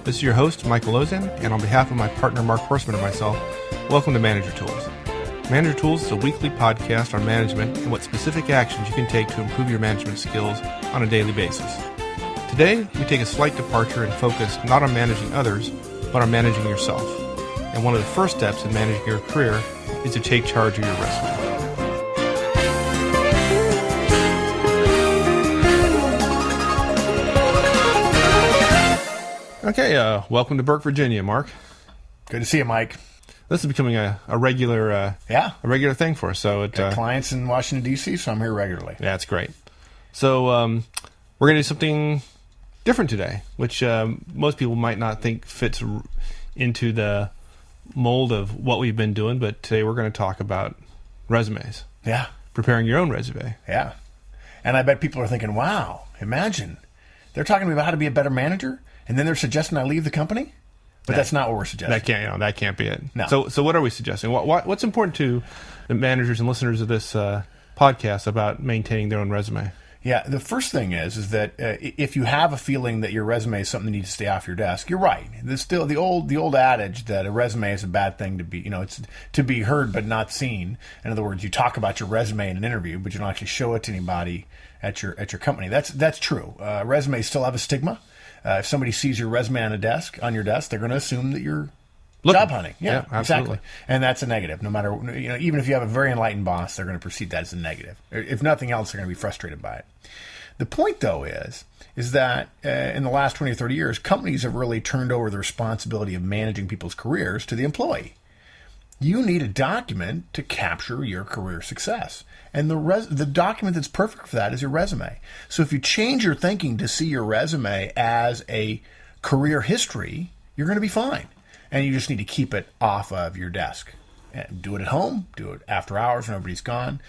This is your host, Michael Lozan, and on behalf of my partner, Mark Horseman, and myself, welcome to Manager Tools. Manager Tools is a weekly podcast on management and what specific actions you can take to improve your management skills on a daily basis. Today, we take a slight departure and focus not on managing others, but on managing yourself. And one of the first steps in managing your career is to take charge of your resume. Okay, welcome to Burke, Virginia, Mark. Good to see you, Mike. This is becoming a regular a regular thing for us. So got clients in Washington, D.C., so I'm here regularly. Yeah, that's great. So we're going to do something different today, which most people might not think fits into the mold of what we've been doing, but today we're going to talk about resumes. Yeah. Preparing your own resume. Yeah. And I bet people are thinking, wow, imagine. They're talking to me about how to be a better manager, and then they're suggesting I leave the company? But that's not what we're suggesting. That can't be it. No. So what are we suggesting? What's important to the managers and listeners of this podcast about maintaining their own resume? Yeah, the first thing is that if you have a feeling that your resume is something that needs to stay off your desk, you're right. There's still the old adage that a resume is a bad thing to be, it's to be heard but not seen. In other words, you talk about your resume in an interview, but you don't actually show it to anybody at your company. That's true. Resumes still have a stigma. If somebody sees your resume on your desk, they're going to assume that you're job hunting. Yeah, exactly. And that's a negative. No matter, even if you have a very enlightened boss, they're going to perceive that as a negative. If nothing else, they're going to be frustrated by it. The point, though, is that in the last 20 or 30 years, companies have really turned over the responsibility of managing people's careers to the employee. You need a document to capture your career success. And the document that's perfect for that is your resume. So if you change your thinking to see your resume as a career history, you're going to be fine. And you just need to keep it off of your desk. And do it at home. Do it after hours when everybody's gone.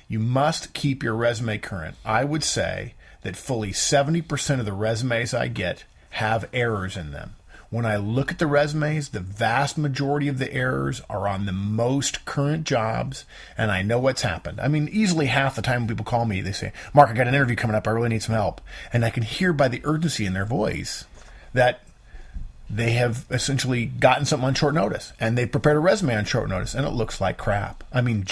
You must keep your resume current. I would say that fully 70% of the resumes I get have errors in them. When I look at the resumes, the vast majority of the errors are on the most current jobs, and I know what's happened. I mean, easily half the time when people call me, they say, Mark, I got an interview coming up. I really need some help. And I can hear by the urgency in their voice that they have essentially gotten something on short notice, and they prepared a resume on short notice, and it looks like crap. I mean,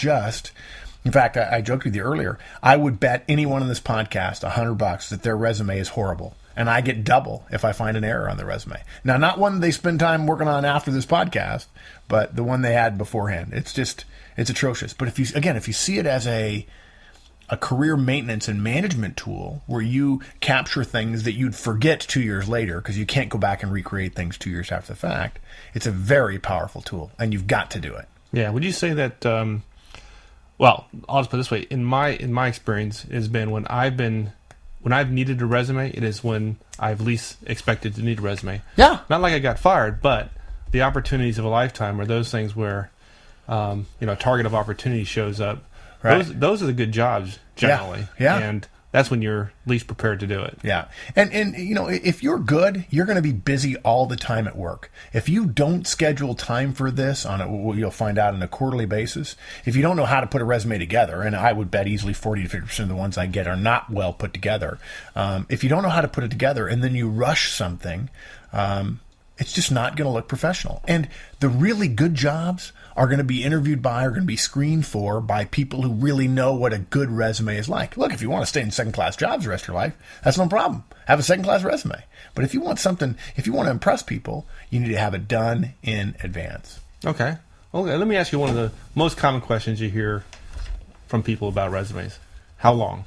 in fact, I joked with you earlier, I would bet anyone on this podcast $100 that their resume is horrible. And I get double if I find an error on the resume. Now, not one they spend time working on after this podcast, but the one they had beforehand. It's atrocious. But if you see it as a career maintenance and management tool where you capture things that you'd forget 2 years later because you can't go back and recreate things 2 years after the fact, it's a very powerful tool, and you've got to do it. Yeah. Would you say that? Well, I'll just put it this way: in my experience, has been when I've needed a resume, it is when I've least expected to need a resume. Yeah. Not like I got fired, but the opportunities of a lifetime are those things where, a target of opportunity shows up. Right. Those are the good jobs, generally. Yeah. And that's when you're least prepared to do it. Yeah. And if you're good, you're going to be busy all the time at work. If you don't schedule time for this you'll find out on a quarterly basis. If you don't know how to put a resume together, and I would bet easily 40 to 50% of the ones I get are not well put together. If you don't know how to put it together and then you rush something, it's just not going to look professional. And the really good jobs are going to be screened for by people who really know what a good resume is like. Look, if you want to stay in second-class jobs the rest of your life, that's no problem. Have a second-class resume. But if you want to impress people, you need to have it done in advance. Okay. Well, let me ask you one of the most common questions you hear from people about resumes. How long?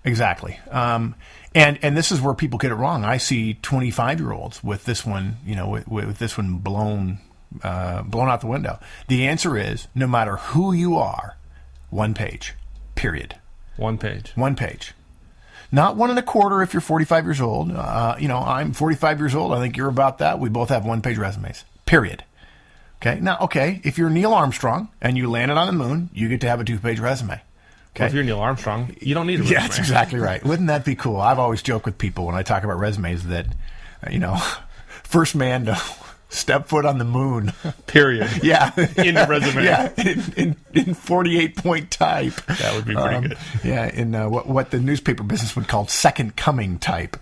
Exactly. And this is where people get it wrong. I see 25-year-olds with this one, with this one blown out the window. The answer is, no matter who you are, 1 page, period. 1 page. 1 page. Not 1 1/4 if you're 45 years old. I'm 45 years old. I think you're about that. We both have 1-page resumes, period. Okay. Now, if you're Neil Armstrong and you landed on the moon, you get to have a 2-page resume. Okay. Well, if you're Neil Armstrong, you don't need a resume. Yeah, that's exactly right. Wouldn't that be cool? I've always joked with people when I talk about resumes that, first man to step foot on the moon. Period. Yeah. In the resume. Yeah, in 48-point type. That would be pretty good. Yeah, in what the newspaper business would call second coming type.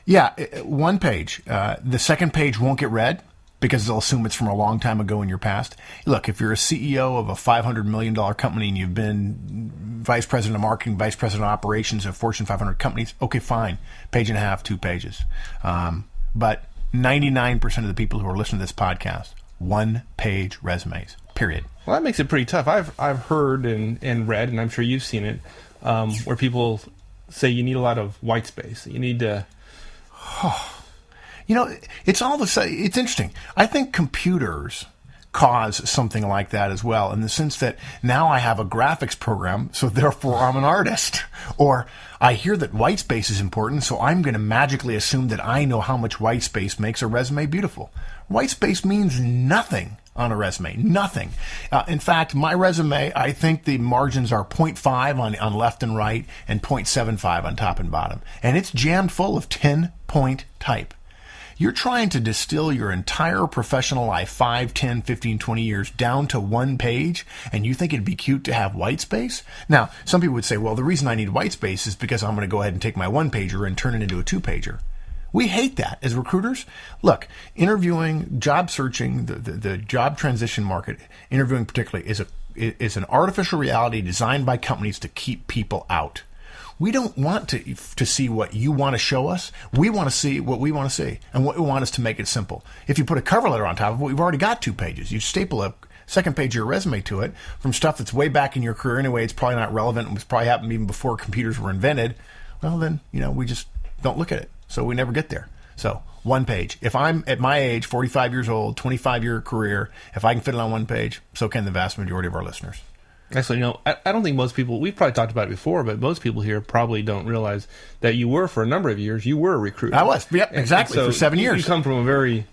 Yeah, one page. The second page won't get read because they'll assume it's from a long time ago in your past. Look, if you're a CEO of a $500 million company and you've been vice president of marketing, vice president of operations of Fortune 500 companies, okay, fine. Page and a half, 2 pages. But 99% of the people who are listening to this podcast, 1-page resumes, period. Well, that makes it pretty tough. I've heard and read, and I'm sure you've seen it, where people say you need a lot of white space. You need to... It's all the same. It's interesting. I think computers cause something like that as well, in the sense that now I have a graphics program, so therefore I'm an artist. Or I hear that white space is important, so I'm going to magically assume that I know how much white space makes a resume beautiful. White space means nothing on a resume. Nothing. In fact, my resume, I think the margins are 0.5 on left and right and 0.75 on top and bottom. And it's jammed full of 10-point type. You're trying to distill your entire professional life, 5, 10, 15, 20 years, down to 1 page, and you think it'd be cute to have white space? Now, some people would say, well, the reason I need white space is because I'm going to go ahead and take my 1-pager and turn it into a 2-pager. We hate that as recruiters. Look, interviewing, job searching, the job transition market, interviewing particularly, is an artificial reality designed by companies to keep people out. We don't want to see what you want to show us. We want to see what we want to see. And what we want is to make it simple. If you put a cover letter on top of it, we've already got 2 pages. You staple a second page of your resume to it from stuff that's way back in your career anyway. It's probably not relevant. It was probably happened even before computers were invented. Well, then, we just don't look at it. So we never get there. So 1 page. If I'm at my age, 45 years old, 25-year career, if I can fit it on 1 page, so can the vast majority of our listeners. Actually, I don't think most people, we've probably talked about it before, but most people here probably don't realize that you were, for a number of years, you were a recruiter. I was, yep, exactly, so for 7 years. You come from a very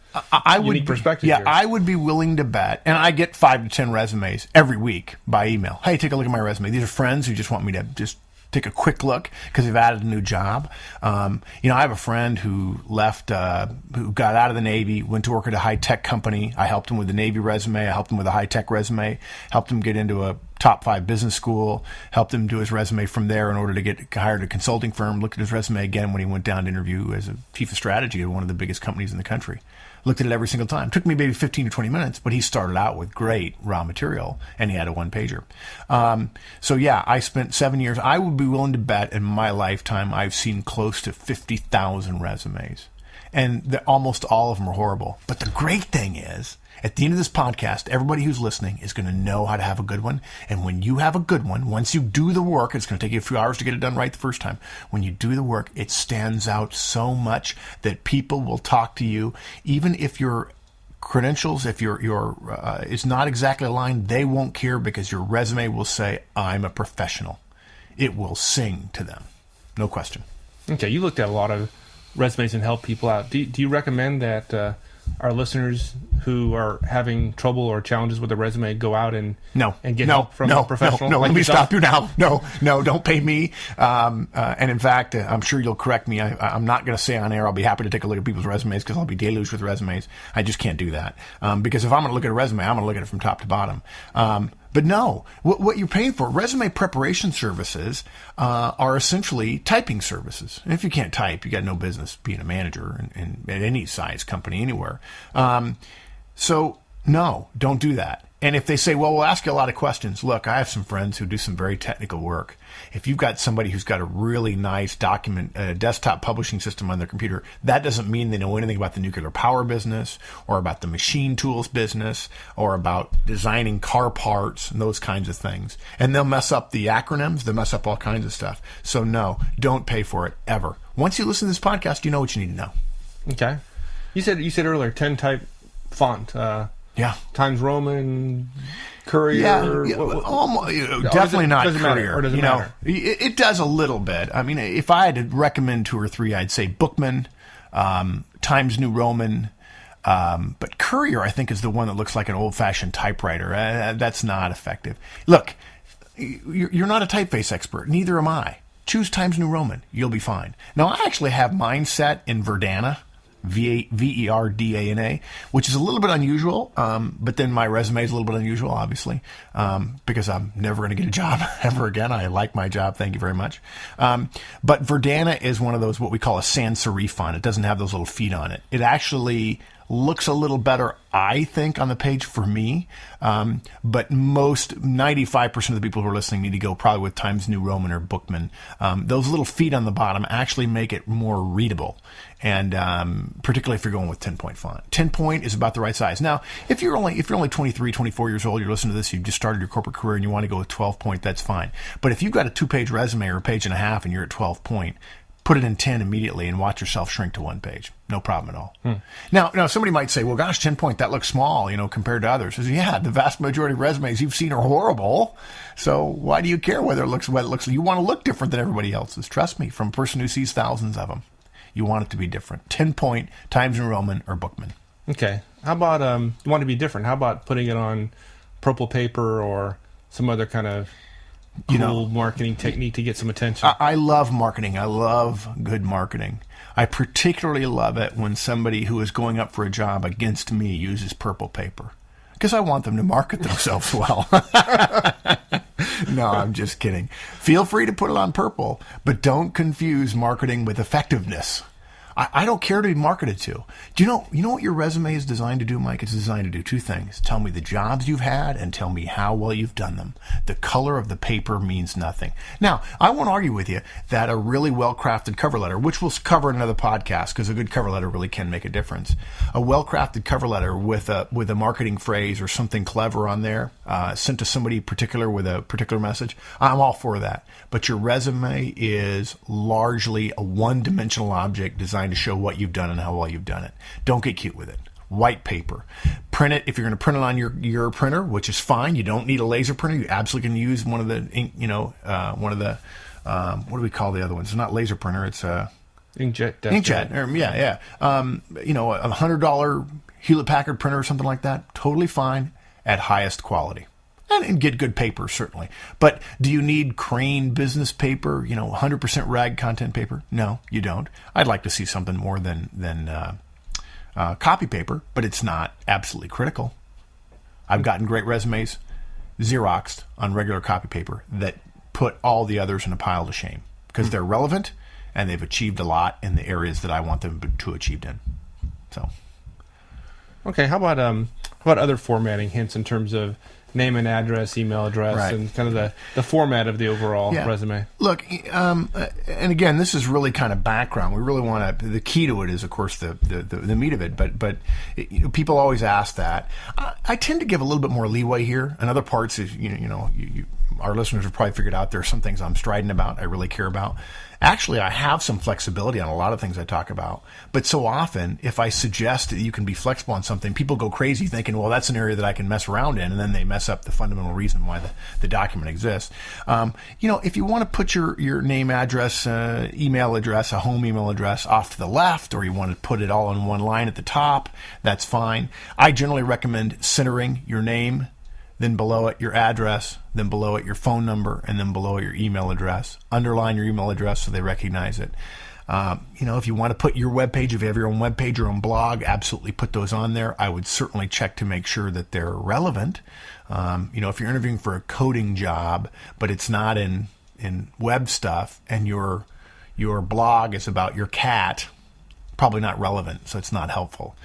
unique perspective here. I would be willing to bet, and I get 5 to 10 resumes every week by email. Hey, take a look at my resume. These are friends who just want me to just take a quick look because they've added a new job. I have a friend who left, who got out of the Navy, went to work at a high-tech company. I helped him with the Navy resume. I helped him with a high-tech resume. Helped him get into a top 5 business school. Helped him do his resume from there in order to get hired at a consulting firm. Looked at his resume again when he went down to interview as a chief of strategy at one of the biggest companies in the country. Looked at it every single time. Took me maybe 15 to 20 minutes, but he started out with great raw material, and he had a 1-pager. So yeah, I spent 7 years. I would be willing to bet in my lifetime I've seen close to 50,000 resumes. And almost all of them are horrible. But the great thing is, at the end of this podcast, everybody who's listening is going to know how to have a good one. And when you have a good one, once you do the work, it's going to take you a few hours to get it done right the first time. When you do the work, it stands out so much that people will talk to you. Even if your credentials, if your is not exactly aligned, they won't care because your resume will say, I'm a professional. It will sing to them. No question. Okay, you looked at a lot of resumes and help people out. Do you recommend that our listeners who are having trouble or challenges with a resume go out and get help from a professional? No, like let me yourself? stop you now. No, don't pay me. And in fact, I'm sure you'll correct me. I'm not going to say on air I'll be happy to take a look at people's resumes because I'll be deluged with resumes. I just can't do that. Because if I'm going to look at a resume, I'm going to look at it from top to bottom. But no, what you're paying for, resume preparation services are essentially typing services. And if you can't type, you got no business being a manager in at any size company anywhere. So no, don't do that. And if they say, well, we'll ask you a lot of questions. Look, I have some friends who do some very technical work. If you've got somebody who's got a really nice desktop publishing system on their computer, that doesn't mean they know anything about the nuclear power business or about the machine tools business or about designing car parts and those kinds of things. And they'll mess up the acronyms. They'll mess up all kinds of stuff. So no, don't pay for it ever. Once you listen to this podcast, you know what you need to know. Okay. You said earlier 10 type font. Yeah. Times Roman, Courier. Definitely not doesn't Courier. Matter, or does it matter? It does a little bit. I mean, if I had to recommend 2 or 3, I'd say Bookman, Times New Roman, but Courier, I think, is the one that looks like an old-fashioned typewriter. That's not effective. Look, you're not a typeface expert. Neither am I. Choose Times New Roman. You'll be fine. Now, I actually have mine set in Verdana. Verdana, which is a little bit unusual. But then my resume is a little bit unusual, obviously, because I'm never going to get a job ever again. I like my job. Thank you very much. But Verdana is one of those, what we call a sans serif font. It doesn't have those little feet on it. It actually looks a little better, I think, on the page for me. But 95% of the people who are listening need to go probably with Times New Roman or Bookman. Those little feet on the bottom actually make it more readable. And particularly if you're going with 10-point font. 10-point is about the right size. Now, if you're only 23, 24 years old, you're listening to this, you've just started your corporate career and you want to go with 12-point, that's fine. But if you've got a 2-page resume or a page and a half and you're at 12-point, put it in 10 immediately and watch yourself shrink to 1 page. No problem at all. Now, somebody might say, well, gosh, 10-point, that looks small, compared to others. I say, yeah, the vast majority of resumes you've seen are horrible. So why do you care whether it looks what it looks? You want to look different than everybody else's. Trust me, from a person who sees thousands of them. You want it to be different. 10-point, Times New Roman, or Bookman. Okay. How about, you want to be different? How about putting it on purple paper or some other kind of cool marketing technique to get some attention? I love marketing. I love good marketing. I particularly love it when somebody who is going up for a job against me uses purple paper, because I want them to market themselves well. No, I'm just kidding. Feel free to put it on purple, but don't confuse marketing with effectiveness. I don't care to be marketed to. Do you know what your resume is designed to do, Mike? It's designed to do 2 things. Tell me the jobs you've had and tell me how well you've done them. The color of the paper means nothing. Now, I won't argue with you that a really well-crafted cover letter, which we'll cover in another podcast because a good cover letter really can make a difference. A well-crafted cover letter with a marketing phrase or something clever on there, sent to somebody particular with a particular message, I'm all for that. But your resume is largely a one-dimensional object designed to show what you've done and how well you've done it. Don't get cute with it. White paper. Print it if you're going to print it on your printer, which is fine. You don't need a laser printer. You absolutely can use one of the ink, one of the what do we call the other ones? It's not laser printer. It's inkjet. Inkjet. Yeah. A $100 Hewlett Packard printer or something like that. Totally fine at highest quality. And get good paper, certainly. But do you need Crane business paper, 100% rag content paper? No, you don't. I'd like to see something more than copy paper, but it's not absolutely critical. I've gotten great resumes Xeroxed on regular copy paper that put all the others in a pile to shame because they're relevant and they've achieved a lot in the areas that I want them to achieve in. So, okay, how about other formatting hints in terms of name and address, email address, right, and kind of the format of the overall resume? Look, and again, this is really kind of background. We really want to. The key to it is, of course, the meat of it. But people always ask that. I tend to give a little bit more leeway here. In other parts, is our listeners have probably figured out there are some things I'm strident about. I really care about. Actually, I have some flexibility on a lot of things I talk about. But so often, if I suggest that you can be flexible on something, people go crazy thinking, well, that's an area that I can mess around in, and then they mess up the fundamental reason why the document exists. If you want to put your name, address, email address, a home email address off to the left, or you want to put it all in one line at the top, that's fine. I generally recommend centering your name, then below it your address, then below it your phone number, and then below it your email address. Underline your email address so they recognize it. If you want to put your webpage, if you have your own webpage or own blog, absolutely put those on there. I would certainly check to make sure that they're relevant. If you're interviewing for a coding job, but it's not in web stuff, and your blog is about your cat, probably not relevant, so it's not helpful.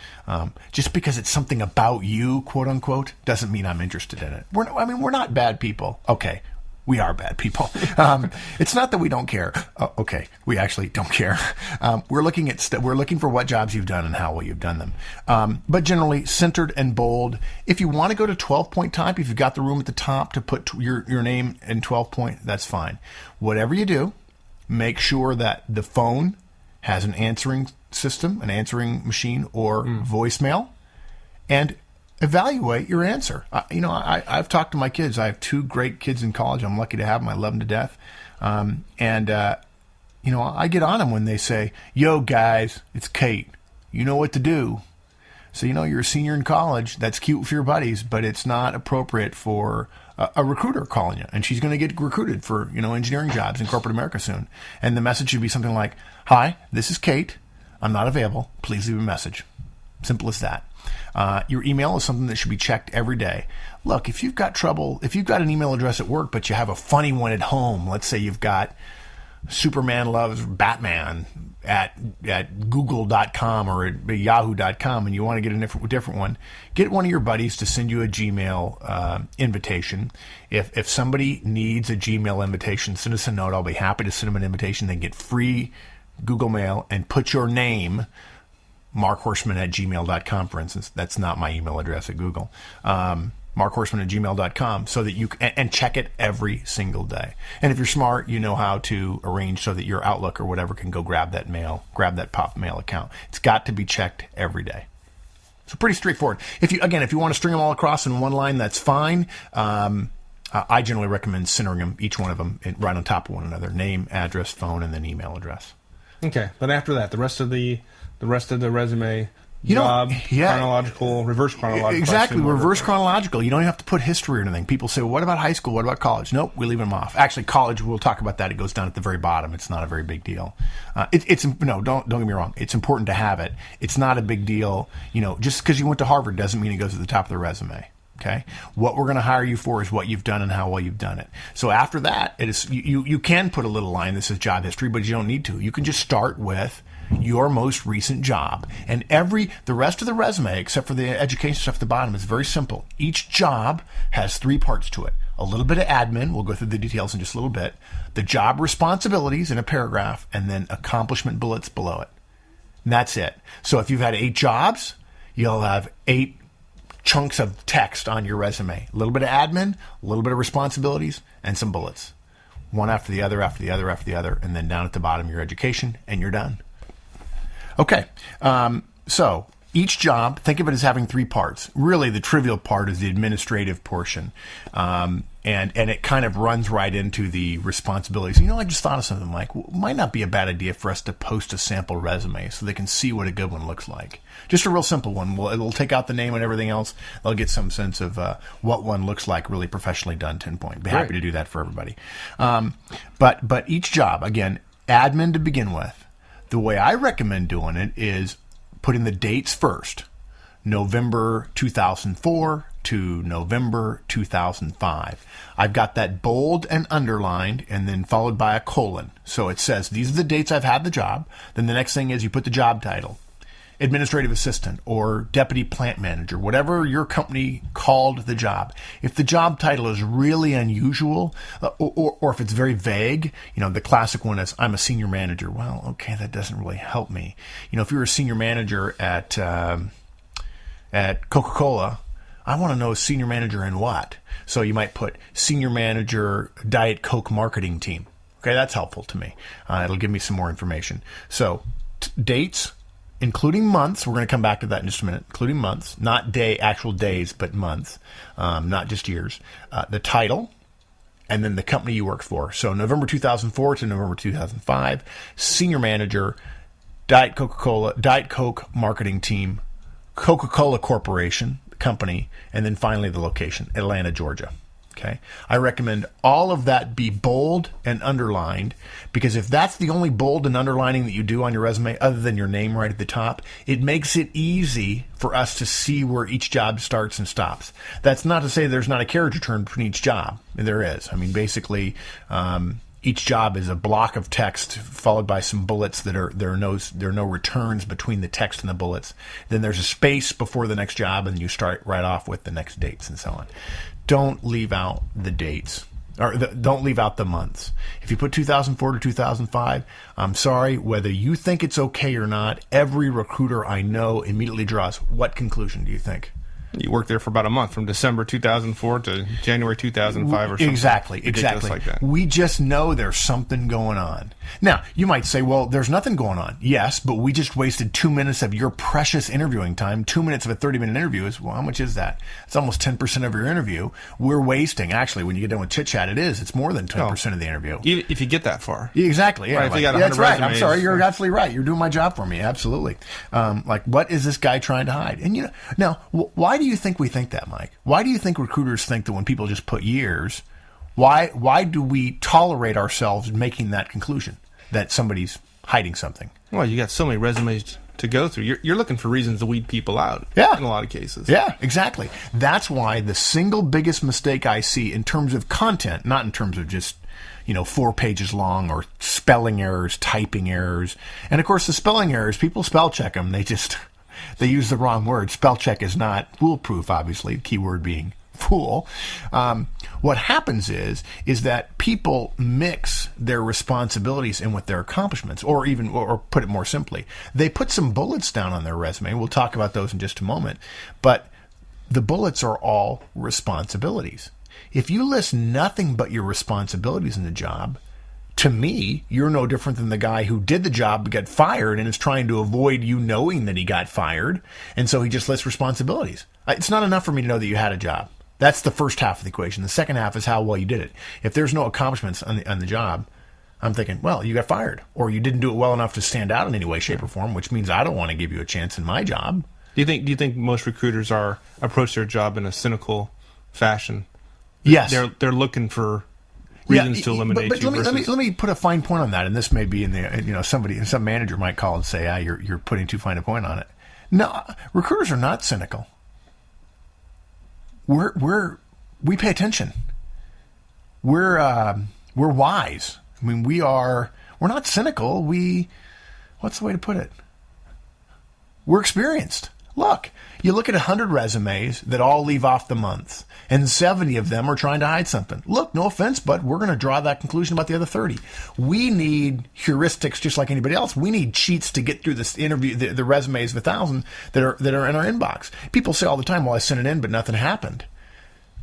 Just because it's something about you, quote unquote, doesn't mean I'm interested in it. We're not bad people. Okay, we are bad people. It's not that we don't care. Okay, we actually don't care. We're looking for what jobs you've done and how well you've done them. But generally centered and bold. If you want to go to 12-point type, if you've got the room at the top to put your name in 12-point, that's fine. Whatever you do, make sure that the phone has an answering system, an answering machine, or voicemail, and evaluate your answer. I've talked to my kids. I have 2 great kids in college. I'm lucky to have them. I love them to death. I get on them when they say, "Yo, guys, it's Kate. You know what to do." So, you're a senior in college. That's cute for your buddies, but it's not appropriate for a recruiter calling you. And she's going to get recruited for, engineering jobs in corporate America soon. And the message should be something like, "Hi, this is Kate. I'm not available. Please leave a message. Simple as that. Your email is something that should be checked every day. Look, if you've got an email address at work, but you have a funny one at home, let's say you've got Superman loves Batman at google.com or at yahoo.com, and you want to get a different one, get one of your buddies to send you a Gmail invitation. If somebody needs a Gmail invitation, send us a note. I'll be happy to send them an invitation. They get free Google Mail, and put your name, markhorseman@gmail.com, for instance. That's not my email address at Google. markhorseman@gmail.com, so that you and check it every single day. And if you're smart, you know how to arrange so that your Outlook or whatever can go grab that pop mail account. It's got to be checked every day. So pretty straightforward. If you want to string them all across in one line, that's fine. I generally recommend centering them, each one of them, right on top of one another: name, address, phone, and then email address. Okay, but after that, the rest of the resume. Chronological, reverse chronological. Exactly, reverse chronological. You don't even have to put history or anything. People say, well, what about high school? What about college? Nope, we leave them off. Actually, college, we'll talk about that. It goes down at the very bottom. It's not a very big deal. Don't get me wrong. It's important to have it. It's not a big deal. Just because you went to Harvard doesn't mean it goes at the top of the resume. Okay, what we're going to hire you for is what you've done and how well you've done it. So after that, it is you can put a little line that says job history, but you don't need to. You can just start with your most recent job, and the rest of the resume, except for the education stuff at the bottom, is very simple. Each job has 3 parts to it: a little bit of admin, we'll go through the details in just a little bit, the job responsibilities in a paragraph, and then accomplishment bullets below it. And that's it. So if you've had 8 jobs, you'll have 8 chunks of text on your resume: a little bit of admin, a little bit of responsibilities, and some bullets, one after the other, after the other, after the other, and then down at the bottom your education, and you're done. Okay, so each job, think of it as having 3 parts. Really, the trivial part is the administrative portion, and it kind of runs right into the responsibilities. I just thought of something like, it might not be a bad idea for us to post a sample resume so they can see what a good one looks like. Just a real simple one. It'll take out the name and everything else. They'll get some sense of what one looks like, really professionally done, 10-point. Be happy to do that for everybody. But each job, again, admin to begin with. The way I recommend doing it is putting the dates first. November 2004 to November 2005. I've got that bold and underlined and then followed by a colon. So it says these are the dates I've had the job. Then the next thing is you put the job title: administrative assistant or deputy plant manager, whatever your company called the job. If the job title is really unusual or if it's very vague, the classic one is I'm a senior manager. Well, okay, that doesn't really help me. If you're a senior manager at Coca-Cola, I want to know senior manager in what? So you might put senior manager Diet Coke marketing team. Okay, that's helpful to me. It'll give me some more information. So dates, including months. We're going to come back to that in just a minute. Including months, not actual days, but months, not just years. The title, and then the company you worked for. So November 2004 to November 2005, senior manager, Diet Coke marketing team, Coca-Cola Corporation company, and then finally the location, Atlanta, Georgia. Okay, I recommend all of that be bold and underlined, because if that's the only bold and underlining that you do on your resume, other than your name right at the top, it makes it easy for us to see where each job starts and stops. That's not to say there's not a carriage return between each job. There is. Basically, each job is a block of text followed by some bullets there are no returns between the text and the bullets. Then there's a space before the next job, and you start right off with the next dates and so on. Don't leave out the dates, don't leave out the months. If you put 2004 to 2005, I'm sorry, whether you think it's okay or not, every recruiter I know immediately draws, what conclusion do you think? You worked there for about a month, from December 2004 to January 2005 or something. Exactly. Like that. We just know there's something going on. Now, you might say, well, there's nothing going on. Yes, but we just wasted 2 minutes of your precious interviewing time. 2 minutes of a 30-minute interview is, well, how much is that? It's almost 10% of your interview. We're wasting. Actually, when you get done with chit-chat, it's more than 10% of the interview. If you get that far. Exactly. Yeah, right, if you got 100 that's right. resumes, I'm sorry. You're absolutely right. You're doing my job for me. Absolutely. What is this guy trying to hide? And, now, why do you think we think that, Mike? Why do you think recruiters think that when people just put years, why do we tolerate ourselves making that conclusion that somebody's hiding something. Well, you got so many resumes to go through. You're looking for reasons to weed people out. Yeah. In a lot of cases. Yeah, exactly. That's why the single biggest mistake I see in terms of content, not in terms of just 4 pages long or spelling errors, typing errors. And of course the spelling errors, people spell check them. They use the wrong word. Spell check is not foolproof, obviously, the key word being fool. What happens is that people mix their responsibilities in with their accomplishments, or put it more simply, they put some bullets down on their resume. We'll talk about those in just a moment. But the bullets are all responsibilities. If you list nothing but your responsibilities in the job, to me, you're no different than the guy who did the job but got fired and is trying to avoid you knowing that he got fired, and so he just lists responsibilities. It's not enough for me to know that you had a job. That's the first half of the equation. The second half is how well you did it. If there's no accomplishments on the job, I'm thinking, well, you got fired, or you didn't do it well enough to stand out in any way, shape, or form, which means I don't want to give you a chance in my job. Do you think most recruiters approach their job in a cynical fashion? Yes. They're looking for reasons to eliminate but you. Let me put a fine point on that, and this may be in the some manager might call and say, you're putting too fine a point on it. No, recruiters are not cynical. We pay attention. We're wise. I mean, we're not cynical. What's the way to put it? We're experienced. Look, you look at 100 resumes that all leave off the month, and 70 of them are trying to hide something. Look, no offense, but we're going to draw that conclusion about the other 30. We need heuristics just like anybody else. We need cheats to get through this interview, the resumes of 1,000 that are in our inbox. People say all the time, well, I sent it in, but nothing happened.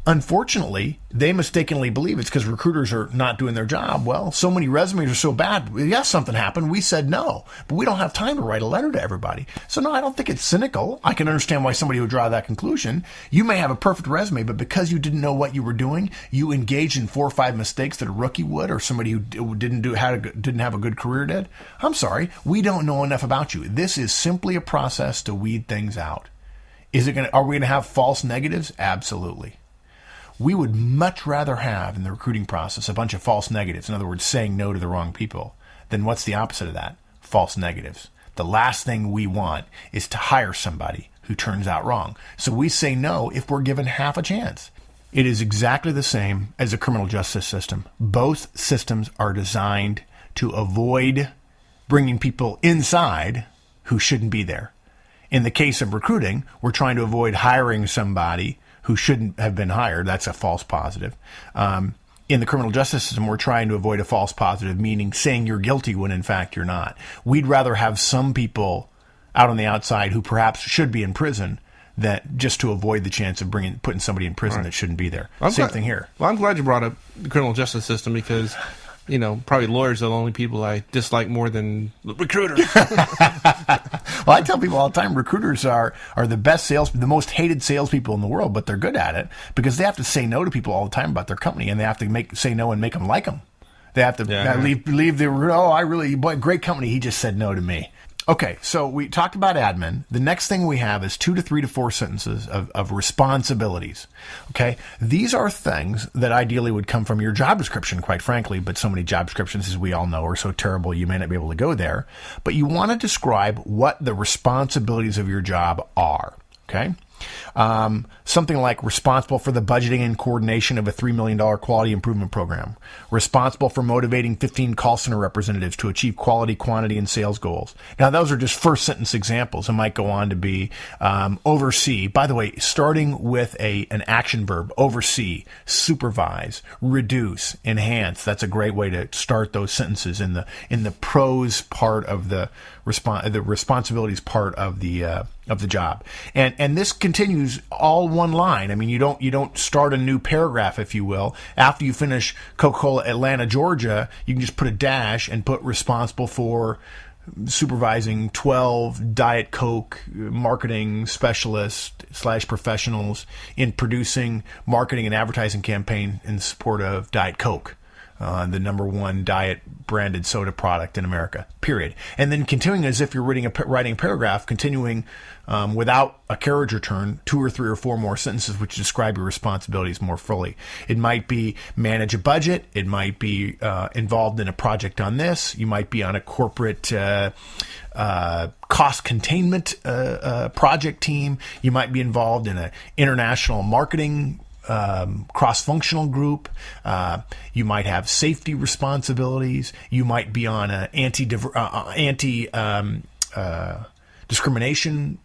Unfortunately, they mistakenly believe it's because recruiters are not doing their job. Well, so many resumes are so bad. Yes, something happened. We said no, but we don't have time to write a letter to everybody. So no, I don't think it's cynical. I can understand why somebody would draw that conclusion. You may have a perfect resume, but because you didn't know what you were doing, you engaged in 4 or 5 mistakes that a rookie would, or somebody who didn't have a good career did. I'm sorry, we don't know enough about you. This is simply a process to weed things out. Are we going to have false negatives? Absolutely. We would much rather have in the recruiting process a bunch of false negatives, in other words, saying no to the wrong people, than what's the opposite of that? False negatives. The last thing we want is to hire somebody who turns out wrong. So we say no if we're given half a chance. It is exactly the same as a criminal justice system. Both systems are designed to avoid bringing people inside who shouldn't be there. In the case of recruiting, we're trying to avoid hiring somebody who shouldn't have been hired. That's a false positive. In the criminal justice system, we're trying to avoid a false positive, meaning saying you're guilty when in fact you're not. We'd rather have some people out on the outside who perhaps should be in prison that just to avoid the chance of putting somebody in prison that shouldn't be there. Same thing here. Well, I'm glad you brought up the criminal justice system because, probably lawyers are the only people I dislike more than recruiters. Well, I tell people all the time, recruiters are the best the most hated salespeople in the world, but they're good at it because they have to say no to people all the time about their company, and they have to say no and make them like them. They have to leave the, great company, he just said no to me. Okay, so we talked about admin. The next thing we have is 2 to 3 to 4 sentences of responsibilities. Okay, these are things that ideally would come from your job description, quite frankly, but so many job descriptions, as we all know, are so terrible you may not be able to go there. But you want to describe what the responsibilities of your job are. Okay, something like responsible for the budgeting and coordination of a $3 million quality improvement program, responsible for motivating 15 call center representatives to achieve quality, quantity, and sales goals. Now, those are just first sentence examples. It might go on to be oversee. By the way, starting with an action verb, oversee, supervise, reduce, enhance. That's a great way to start those sentences in the pros part of the responsibilities part of the job. And this continues all one line. I mean, you don't start a new paragraph, if you will. After you finish Coca-Cola Atlanta, Georgia, you can just put a dash and put responsible for supervising 12 Diet Coke marketing specialists / professionals in producing marketing and advertising campaign in support of Diet Coke. the number one diet branded soda product in America, period. And then continuing as if you're writing a paragraph, continuing without a carriage return, 2 or 3 or 4 more sentences which describe your responsibilities more fully. It might be manage a budget. It might be involved in a project on this. You might be on a corporate cost containment project team. You might be involved in an international marketing cross-functional group. You might have safety responsibilities. You might be on an anti-discrimination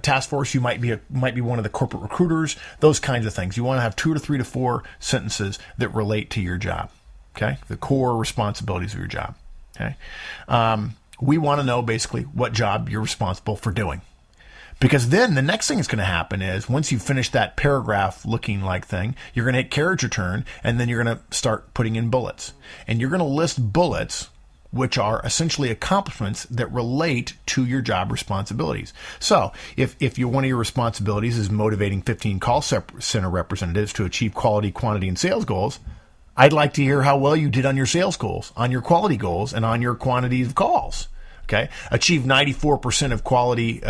task force. You might be one of the corporate recruiters. Those kinds of things. You want to have 2 to 3 to 4 sentences that relate to your job. Okay, the core responsibilities of your job. Okay, we want to know basically what job you're responsible for doing. Because then the next thing that's going to happen is once you finish that paragraph looking like thing, you're going to hit carriage return, and then you're going to start putting in bullets. And you're going to list bullets which are essentially accomplishments that relate to your job responsibilities. So if one of your responsibilities is motivating 15 call center representatives to achieve quality, quantity, and sales goals, I'd like to hear how well you did on your sales goals, on your quality goals, and on your quantity of calls. Okay, achieved 94% of quality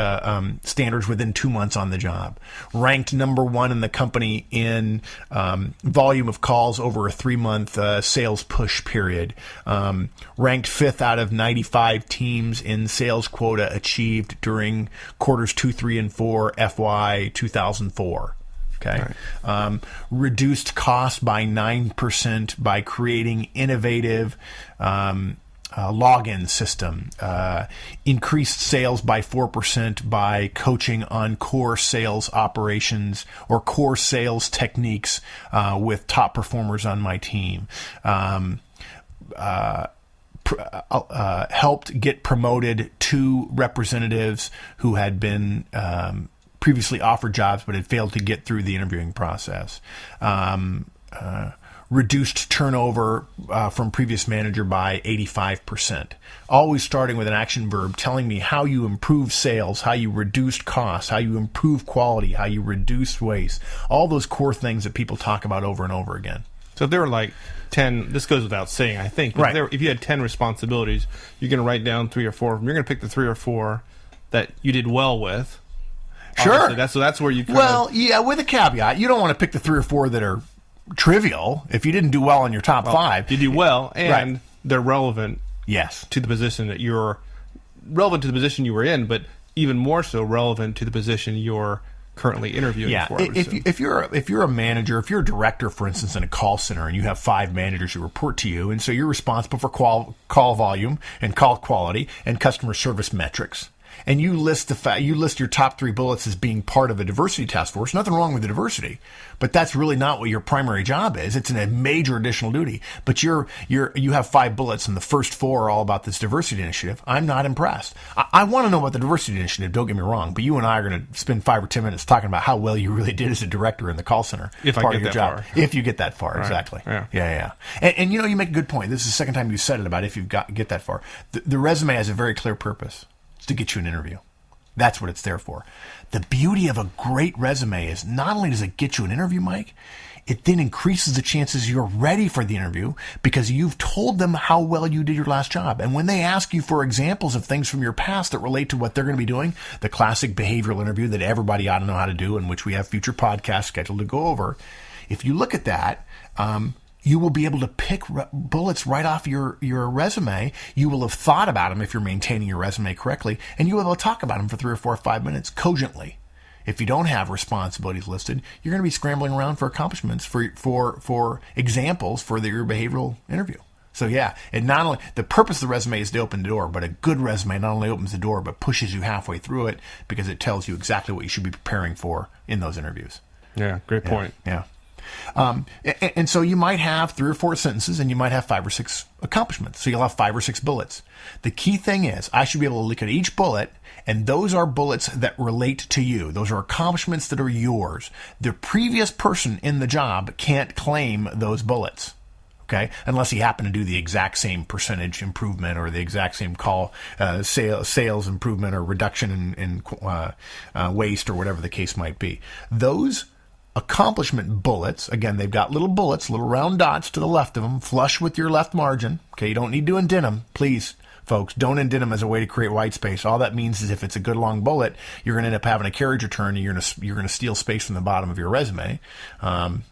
standards within 2 months on the job. Ranked number 1 in the company in volume of calls over a 3-month sales push period. Ranked 5th out of 95 teams in sales quota achieved during quarters 2, 3, and 4 FY 2004. Okay. Right. Reduced cost by 9% by creating innovative login system, increased sales by 4% by coaching on core sales operations or core sales techniques with top performers on my team. Helped get promoted 2 representatives who had been previously offered jobs but had failed to get through the interviewing process. Reduced turnover from previous manager by 85%. Always starting with an action verb telling me how you improve sales, how you reduced costs, how you improve quality, how you reduce waste. All those core things that people talk about over and over again. So if there were like 10, this goes without saying, I think, right. If you had 10 responsibilities, you're going to write down 3 or 4 of them. You're going to pick the 3 or 4 that you did well with. Sure. That's where you yeah, with a caveat. You don't want to pick the 3 or 4 that are trivial. If you didn't do well in your top 5, you do well, and right. They're relevant. Yes, to the position that you're relevant to the position you were in, but even more so relevant to the position you're currently interviewing for. If you're a manager, if you're a director, for instance, in a call center, and you have 5 managers who report to you, and so you're responsible for call volume and call quality and customer service metrics. And you list your top 3 bullets as being part of a diversity task force. Nothing wrong with the diversity, but that's really not what your primary job is. It's a major additional duty. But you have 5 bullets, and the first 4 are all about this diversity initiative. I'm not impressed. I want to know about the diversity initiative. Don't get me wrong, but you and I are going to spend 5 or 10 minutes talking about how well you really did as a director in the call center. If I get that far. If you get that far, right. Exactly. Yeah. And you make a good point. This is the second time you said it about if you get that far. The resume has a very clear purpose. To get you an interview. That's what it's there for. The beauty of a great resume is not only does it get you an interview, Mike, it then increases the chances you're ready for the interview because you've told them how well you did your last job. And when they ask you for examples of things from your past that relate to what they're going to be doing, the classic behavioral interview that everybody ought to know how to do, and which we have future podcasts scheduled to go over, if you look at that, you will be able to pick bullets right off your resume. You will have thought about them if you're maintaining your resume correctly, and you will be able to talk about them for 3 or 4 or 5 minutes cogently. If you don't have responsibilities listed, you're going to be scrambling around for accomplishments, for examples for your behavioral interview. So yeah, not only the purpose of the resume is to open the door, but a good resume not only opens the door, but pushes you halfway through it because it tells you exactly what you should be preparing for in those interviews. Yeah, great point. Yeah. And so you might have 3 or 4 sentences and you might have 5 or 6 accomplishments. So you'll have 5 or 6 bullets. The key thing is I should be able to look at each bullet, and those are bullets that relate to you. Those are accomplishments that are yours. The previous person in the job can't claim those bullets. Okay, unless he happened to do the exact same percentage improvement or the exact same sales improvement or reduction in waste or whatever the case might be. Those accomplishment bullets, again, they've got little bullets, little round dots to the left of them, flush with your left margin. Okay, you don't need to indent them, please. Folks, don't indent them as a way to create white space. All that means is if it's a good long bullet, you're going to end up having a carriage return, and you're going to steal space from the bottom of your resume.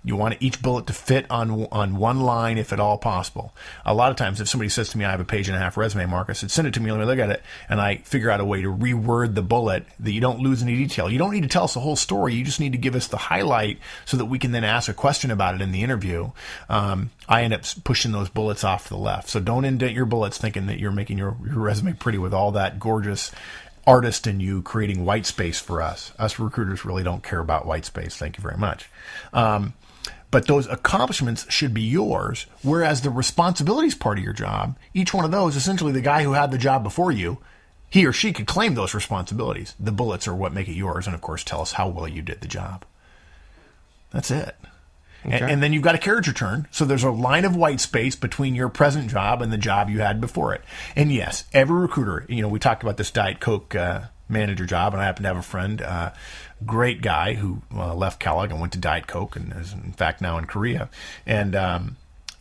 You want each bullet to fit on one line, if at all possible. A lot of times, if somebody says to me, "I have a page and a half resume," Mark, I said, "Send it to me. Let me look at it," and I figure out a way to reword the bullet that you don't lose any detail. You don't need to tell us the whole story. You just need to give us the highlight so that we can then ask a question about it in the interview. I end up pushing those bullets off to the left. So don't indent your bullets thinking that you're making your resume pretty with all that gorgeous artist in you creating white space for us. Us recruiters really don't care about white space. Thank you very much. But those accomplishments should be yours, whereas the responsibilities part of your job, each one of those, essentially the guy who had the job before you, he or she could claim those responsibilities. The bullets are what make it yours, and of course tell us how well you did the job. That's it. Okay. And then you've got a carriage return. So there's a line of white space between your present job and the job you had before it. And yes, every recruiter, we talked about this Diet Coke manager job, and I happen to have a friend, great guy who left Kellogg and went to Diet Coke and is in fact now in Korea. And,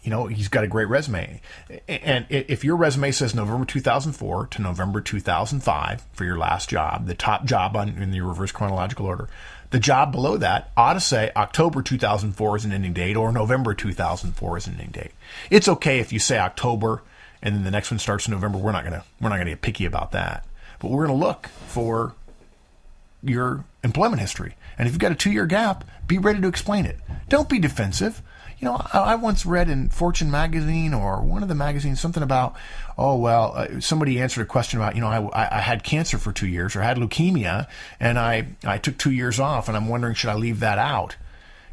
he's got a great resume. And if your resume says November 2004 to November 2005 for your last job, the top job in the reverse chronological order, the job below that ought to say October 2004 is an ending date or November 2004 is an ending date. It's okay if you say October and then the next one starts in November. We're not gonna get picky about that. But we're gonna look for your employment history. And if you've got a 2-year gap, be ready to explain it. Don't be defensive. I once read in Fortune magazine or one of the magazines something about, somebody answered a question about, I had cancer for 2 years or had leukemia, and I took 2 years off, and I'm wondering, should I leave that out?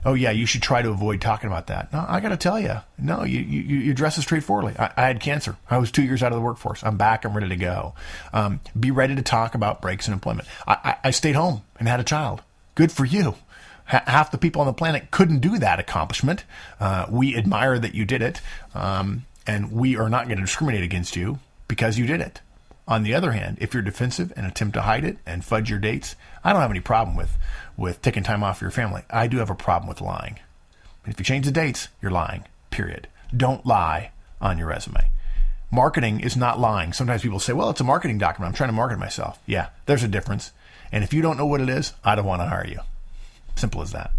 Oh, yeah, you should try to avoid talking about that. No, I got to tell you, no, you address it straightforwardly. I had cancer. I was 2 years out of the workforce. I'm back. I'm ready to go. Be ready to talk about breaks in employment. I stayed home and had a child. Good for you. Half the people on the planet couldn't do that accomplishment. We admire that you did it, and we are not going to discriminate against you because you did it. On the other hand, if you're defensive and attempt to hide it and fudge your dates, I don't have any problem with taking time off for your family. I do have a problem with lying. If you change the dates, you're lying, period. Don't lie on your resume. Marketing is not lying. Sometimes people say, well, it's a marketing document. I'm trying to market myself. Yeah, there's a difference. And if you don't know what it is, I don't want to hire you. Simple as that.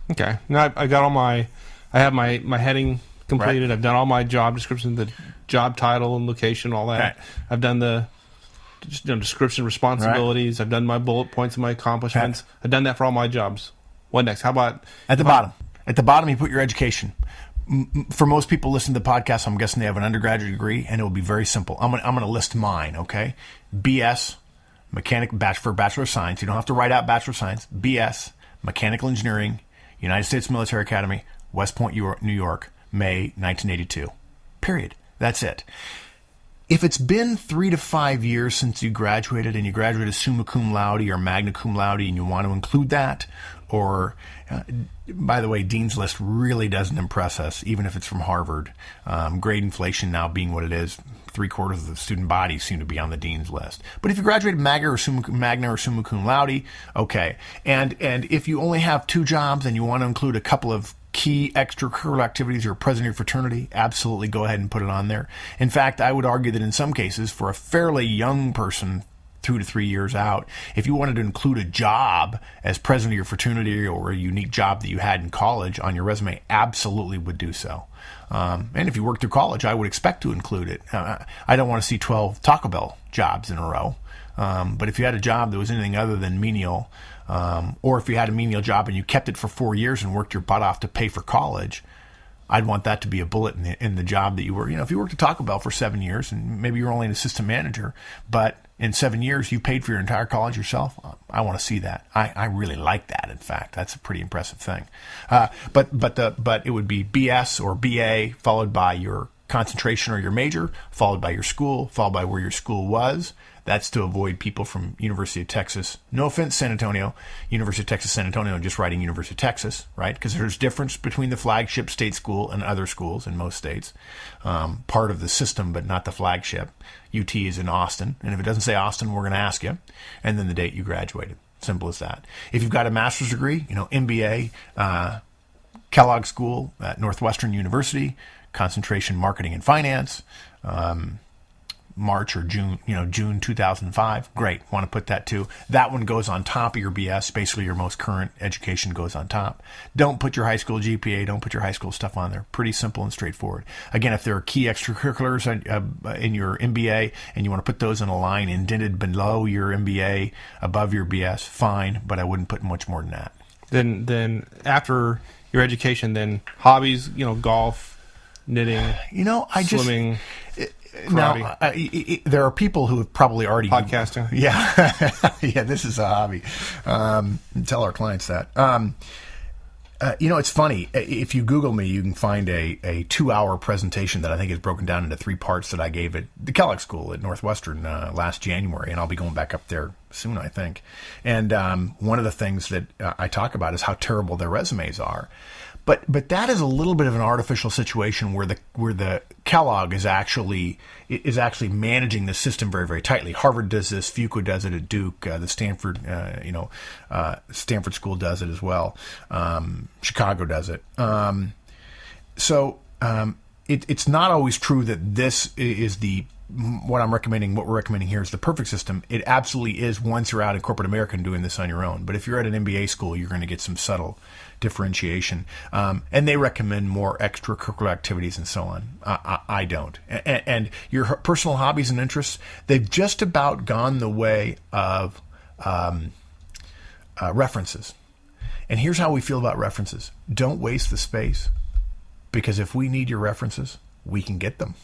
Okay. Now I got I have my heading completed. Right. I've done all my job description, the job title and location, all that. Right. I've done the description, responsibilities. Right. I've done my bullet points and my accomplishments. Right. I've done that for all my jobs. What next? How about at the bottom? At the bottom, you put your education. For most people listening to the podcast, I'm guessing they have an undergraduate degree, and it will be very simple. I'm going to list mine. Okay, BS. For Bachelor of Science. You don't have to write out Bachelor of Science. BS, Mechanical Engineering, United States Military Academy, West Point, New York, May 1982. Period. That's it. If it's been 3 to 5 years since you graduated and you graduated summa cum laude or magna cum laude and you want to include that, or, by the way, Dean's List really doesn't impress us, even if it's from Harvard. Grade inflation now being what it is, 3/4 of the student body seem to be on the Dean's List. But if you graduated magna or summa cum laude, okay. And if you only have 2 jobs and you want to include a couple of key extracurricular activities, you're president of your fraternity, absolutely go ahead and put it on there. In fact, I would argue that in some cases, for a fairly young person, 2 to 3 years out, if you wanted to include a job as president of your fraternity or a unique job that you had in college on your resume, absolutely would do so. And if you worked through college, I would expect to include it. I don't want to see 12 Taco Bell jobs in a row. But if you had a job that was anything other than menial, or if you had a menial job and you kept it for 4 years and worked your butt off to pay for college, I'd want that to be a bullet in the job that you were. If you worked at Taco Bell for 7 years and maybe you're only an assistant manager, but in 7 years you paid for your entire college yourself, I want to see that. I really like that. In fact, that's a pretty impressive thing. But it would be BS or BA followed by your concentration or your major, followed by your school, followed by where your school was. That's to avoid people from University of Texas. No offense, San Antonio. University of Texas, San Antonio, just writing University of Texas, right? Because there's difference between the flagship state school and other schools in most states. Part of the system, but not the flagship. UT is in Austin. And if it doesn't say Austin, we're going to ask you. And then the date you graduated. Simple as that. If you've got a master's degree, MBA, Kellogg School at Northwestern University, concentration marketing and finance, March or June, June 2005. Great. Want to put that too. That one goes on top of your BS. Basically, your most current education goes on top. Don't put your high school GPA. Don't put your high school stuff on there. Pretty simple and straightforward. Again, if there are key extracurriculars in your MBA and you want to put those in a line indented below your MBA, above your BS, fine. But I wouldn't put much more than that. Then after your education, then hobbies, golf, knitting, swimming. Now, there are people who have probably already... Podcasting? Yeah. Yeah, this is a hobby. Tell our clients that. It's funny. If you Google me, you can find a 2-hour presentation that I think is broken down into 3 parts that I gave at the Kellogg School at Northwestern last January, and I'll be going back up there soon, I think. And one of the things that I talk about is how terrible their resumes are. But that is a little bit of an artificial situation where the Kellogg is actually managing the system very, very tightly. Harvard does this, Fuqua does it at Duke, the Stanford Stanford School does it as well. Chicago does it. It's not always true that this is what we're recommending here is the perfect system. It absolutely is once you're out in corporate America and doing this on your own. But if you're at an MBA school, you're going to get some subtle differentiation. And they recommend more extracurricular activities and so on. I don't. And your personal hobbies and interests, they've just about gone the way of references. And here's how we feel about references. Don't waste the space, because if we need your references, we can get them.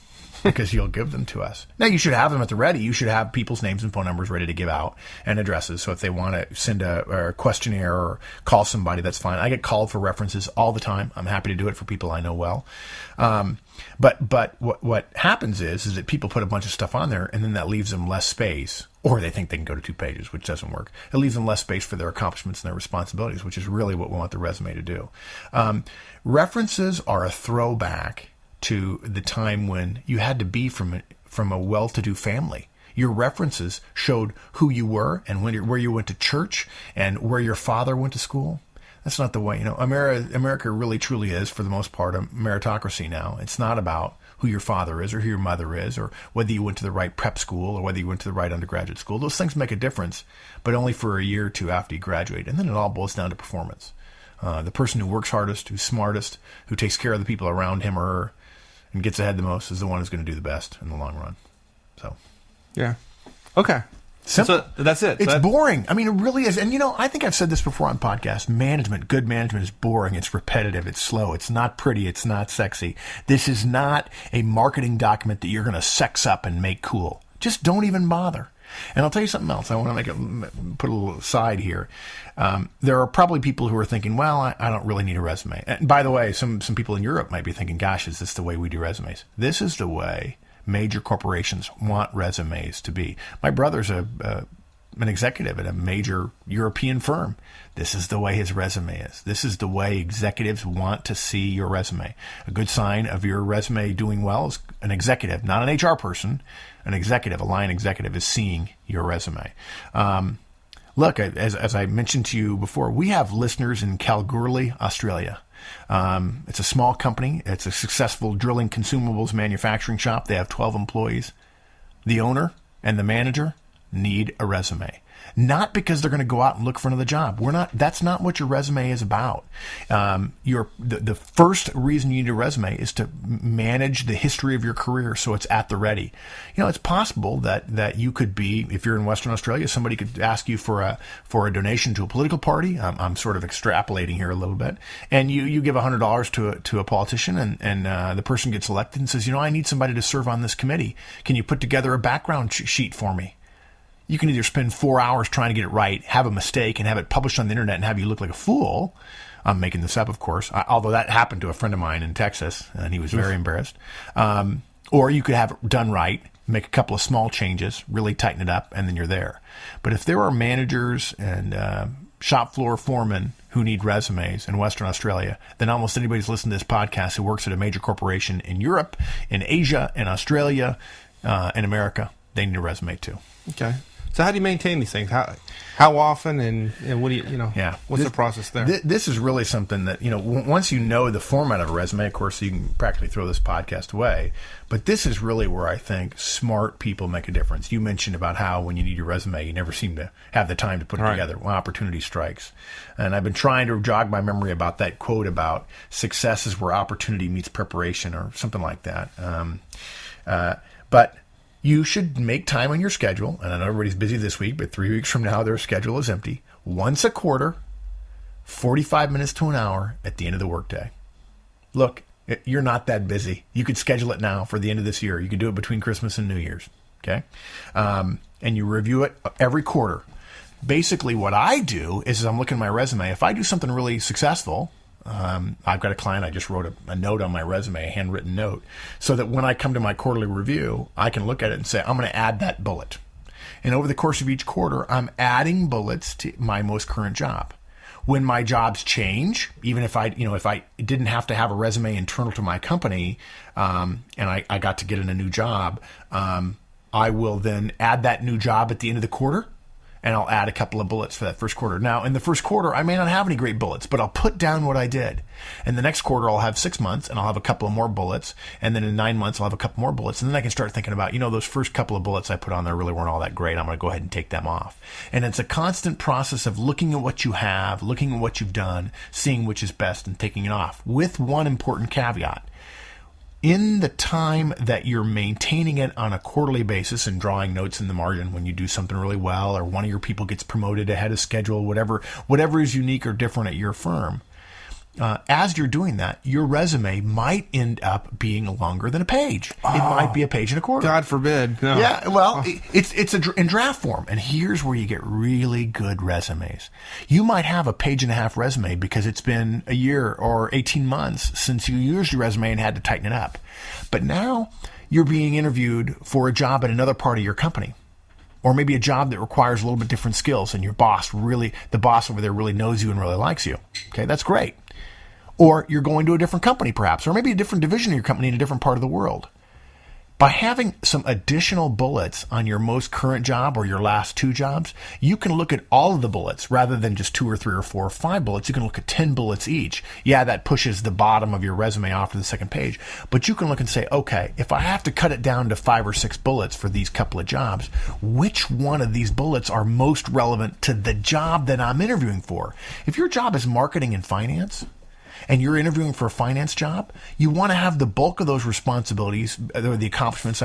Because you'll give them to us. Now, you should have them at the ready. You should have people's names and phone numbers ready to give out, and addresses. So if they want to send a questionnaire or call somebody, that's fine. I get called for references all the time. I'm happy to do it for people I know well. But what happens is that people put a bunch of stuff on there, and then that leaves them less space, or they think they can go to 2 pages, which doesn't work. It leaves them less space for their accomplishments and their responsibilities, which is really what we want the resume to do. References are a throwback to the time when you had to be from a well-to-do family. Your references showed who you were and where you went to church and where your father went to school. That's not the way. America really truly is, for the most part, a meritocracy now. It's not about who your father is or who your mother is or whether you went to the right prep school or whether you went to the right undergraduate school. Those things make a difference, but only for a year or two after you graduate. And then it all boils down to performance. The person who works hardest, who's smartest, who takes care of the people around him or her, and gets ahead the most is the one who's going to do the best in the long run. So, yeah. Okay. Simple. So that's it. It's boring. I mean, it really is. And, I think I've said this before on podcasts. Good management is boring. It's repetitive. It's slow. It's not pretty. It's not sexy. This is not a marketing document that you're going to sex up and make cool. Just don't even bother. And I'll tell you something else. I want to put a little aside here. There are probably people who are thinking, well, I don't really need a resume. And by the way, some people in Europe might be thinking, gosh, is this the way we do resumes? This is the way major corporations want resumes to be. My brother's an executive at a major European firm. This is the way his resume is. This is the way executives want to see your resume. A good sign of your resume doing well is an executive, not an HR person, an executive, a line executive is seeing your resume. Look, as I mentioned to you before, we have listeners in Kalgoorlie, Australia. It's a small company. It's a successful drilling consumables manufacturing shop. They have 12 employees. The owner and the manager need a resume. Not because they're going to go out and look for another job. That's not what your resume is about. The first reason you need a resume is to manage the history of your career so it's at the ready. It's possible that you could be, if you're in Western Australia, somebody could ask you for a donation to a political party. I'm sort of extrapolating here a little bit. And you give $100 to a politician and the person gets elected and says, I need somebody to serve on this committee. Can you put together a background sheet for me? You can either spend 4 hours trying to get it right, have a mistake, and have it published on the internet and have you look like a fool. I'm making this up, of course, although that happened to a friend of mine in Texas, and he was very embarrassed. Or you could have it done right, make a couple of small changes, really tighten it up, and then you're there. But if there are managers and shop floor foremen who need resumes in Western Australia, then almost anybody who's listening to this podcast who works at a major corporation in Europe, in Asia, in Australia, in America, they need a resume too. Okay. So how do you maintain these things? How often and what do Yeah. what's the process there? This is really something that, once you know the format of a resume, of course, you can practically throw this podcast away. But this is really where I think smart people make a difference. You mentioned about how when you need your resume, you never seem to have the time to put it together when opportunity strikes. And I've been trying to jog my memory about that quote about success is where opportunity meets preparation or something like that. But you should make time on your schedule, and I know everybody's busy this week, but 3 weeks from now, their schedule is empty. Once a quarter, 45 minutes to an hour at the end of the workday. Look, you're not that busy. You could schedule it now for the end of this year. You could do it between Christmas and New Year's, okay? And you review it every quarter. Basically, what I do is I'm looking at my resume. If I do something really successful, I've got a client, I just wrote a note on my resume, a handwritten note, so that when I come to my quarterly review, I can look at it and say, I'm going to add that bullet. And over the course of each quarter, I'm adding bullets to my most current job. When my jobs change, even if I didn't have to have a resume internal to my company, and I got to get in a new job, I will then add that new job at the end of the quarter. And I'll add a couple of bullets for that first quarter. Now, in the first quarter, I may not have any great bullets, but I'll put down what I did. And the next quarter, I'll have 6 months, and I'll have a couple of more bullets. And then in 9 months, I'll have a couple more bullets. And then I can start thinking about, those first couple of bullets I put on there really weren't all that great. I'm going to go ahead and take them off. And it's a constant process of looking at what you have, looking at what you've done, seeing which is best, and taking it off. With one important caveat. In the time that you're maintaining it on a quarterly basis and drawing notes in the margin when you do something really well or one of your people gets promoted ahead of schedule, whatever is unique or different at your firm, as you're doing that, your resume might end up being longer than a page. It might be a page and a quarter. God forbid. No. Yeah, well, it's in draft form. And here's where you get really good resumes. You might have a page and a half resume because it's been a year or 18 months since you used your resume and had to tighten it up. But now you're being interviewed for a job at another part of your company. Or maybe a job that requires a little bit different skills and the boss over there really knows you and really likes you. Okay, that's great. Or you're going to a different company perhaps, or maybe a different division of your company in a different part of the world. By having some additional bullets on your most current job or your last 2 jobs, you can look at all of the bullets rather than just 2 or 3 or 4 or 5 bullets. You can look at 10 bullets each. Yeah, that pushes the bottom of your resume off to the second page. But you can look and say, okay, if I have to cut it down to 5 or 6 bullets for these couple of jobs, which one of these bullets are most relevant to the job that I'm interviewing for? If your job is marketing and finance, and you're interviewing for a finance job, you want to have the bulk of those responsibilities, or the accomplishments,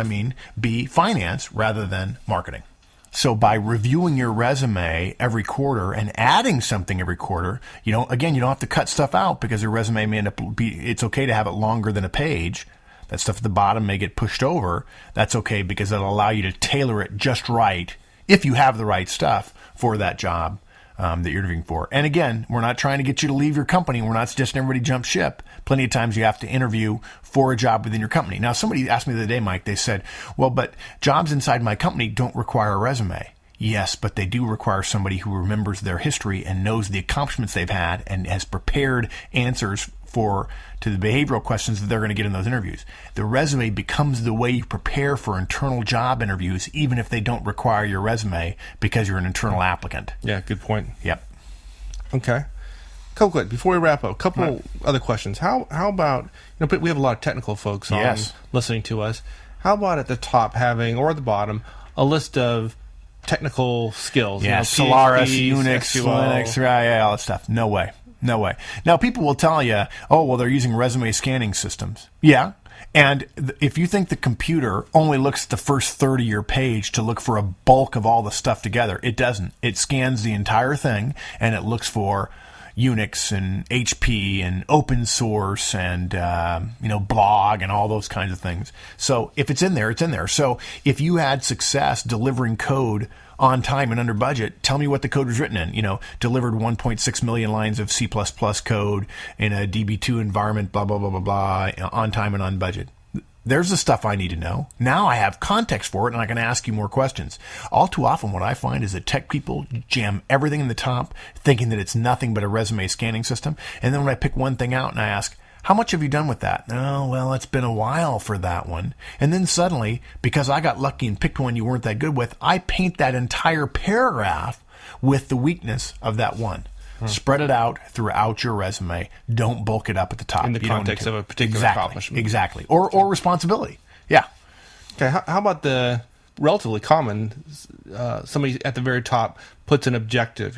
be finance rather than marketing. So by reviewing your resume every quarter and adding something every quarter, you don't have to cut stuff out because your resume may end up it's okay to have it longer than a page. That stuff at the bottom may get pushed over. That's okay because it'll allow you to tailor it just right if you have the right stuff for that job that you're interviewing for. And again, we're not trying to get you to leave your company. We're not suggesting everybody jump ship. Plenty of times you have to interview for a job within your company. Now, somebody asked me the other day, Mike, they said, well, but jobs inside my company don't require a resume. Yes, but they do require somebody who remembers their history and knows the accomplishments they've had and has prepared answers to the behavioral questions that they're going to get in those interviews. The resume becomes the way you prepare for internal job interviews, even if they don't require your resume because you're an internal applicant. Yeah, good point. Yep. Okay. Quick, before we wrap up, a couple other questions. How about, we have a lot of technical folks on listening to us. How about at the top having, or at the bottom, a list of technical skills? Yeah, Solaris, Unix, Linux, all that stuff. No way. Now, people will tell you, they're using resume scanning systems. Yeah. And if you think the computer only looks at the first third of your page to look for a bulk of all the stuff together, it doesn't. It scans the entire thing, and it looks for Unix and HP and open source and, blog and all those kinds of things. So if it's in there, it's in there. So if you had success delivering code on time and under budget, tell me what the code was written in. Delivered 1.6 million lines of C++ code in a DB2 environment, blah, blah, blah, blah, blah, on time and on budget. There's the stuff I need to know. Now I have context for it, and I can ask you more questions. All too often, what I find is that tech people jam everything in the top, thinking that it's nothing but a resume scanning system. And then when I pick one thing out and I ask, How much have you done with that? Oh, well, it's been a while for that one. And then suddenly, because I got lucky and picked one you weren't that good with, I paint that entire paragraph with the weakness of that one. Spread it out throughout your resume. Don't bulk it up at the top. In the context of a particular accomplishment. Exactly. Or responsibility. Yeah. Okay, how about the relatively common, somebody at the very top puts an objective,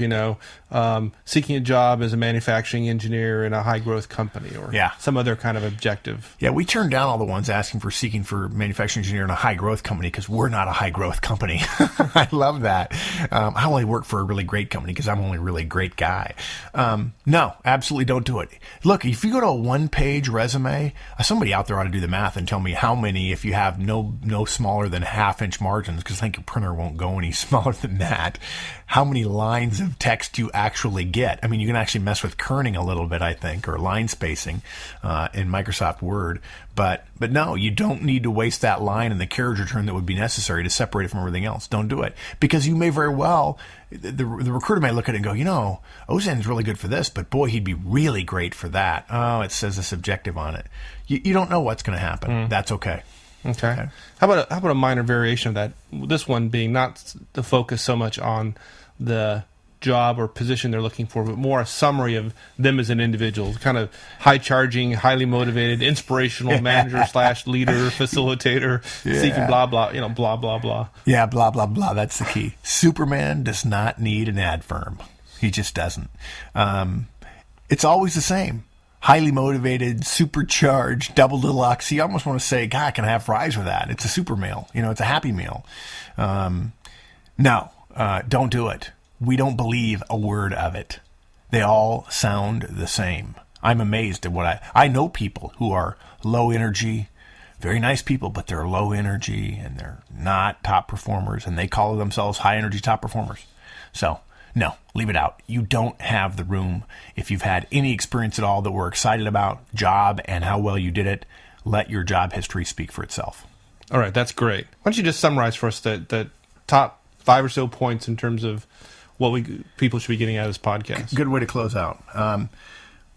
seeking a job as a manufacturing engineer in a high-growth company or some other kind of objective. Yeah, we turned down all the ones seeking for manufacturing engineer in a high-growth company because we're not a high-growth company. I love that. I only work for a really great company because I'm only a really great guy. No, absolutely don't do it. Look, if you go to a one-page resume, somebody out there ought to do the math and tell me how many, if you have no smaller than half-inch margins, because I think your printer won't go any smaller than that, how many lines of text you actually get. I mean, you can actually mess with kerning a little bit, I think, or line spacing in Microsoft Word. But no, you don't need to waste that line and the carriage return that would be necessary to separate it from everything else. Don't do it. Because you may very well, the recruiter may look at it and go, Ozan's really good for this, but boy, he'd be really great for that. Oh, it says a subjective on it. You don't know what's going to happen. That's okay. Okay. How about a minor variation of that? This one being not the focus so much on the job or position they're looking for, but more a summary of them as an individual, kind of high-charging, highly motivated, inspirational manager / leader, facilitator, seeking blah, blah, blah, blah, blah. Yeah, blah, blah, blah. That's the key. Superman does not need an ad firm. He just doesn't. It's always the same. Highly motivated, supercharged, double deluxe. You almost want to say, God, can I have fries with that? It's a super meal. It's a happy meal. No, don't do it. We don't believe a word of it. They all sound the same. I'm amazed at what I know people who are low energy, very nice people, but they're low energy and they're not top performers, and they call themselves high energy top performers. So, no, leave it out. You don't have the room. If you've had any experience at all that we're excited about, job and how well you did it, let your job history speak for itself. All right, that's great. Why don't you just summarize for us the top 5 or so points in terms of what people should be getting out of this podcast? Good way to close out.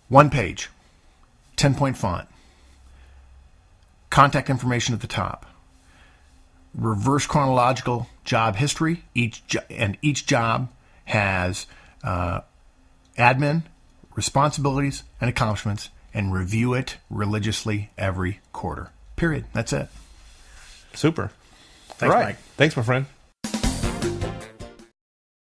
1 page, 10-point font, contact information at the top, reverse chronological job history. Each job has admin, responsibilities, and accomplishments, and review it religiously every quarter. Period. That's it. Super. Thanks, Mike. Thanks, my friend.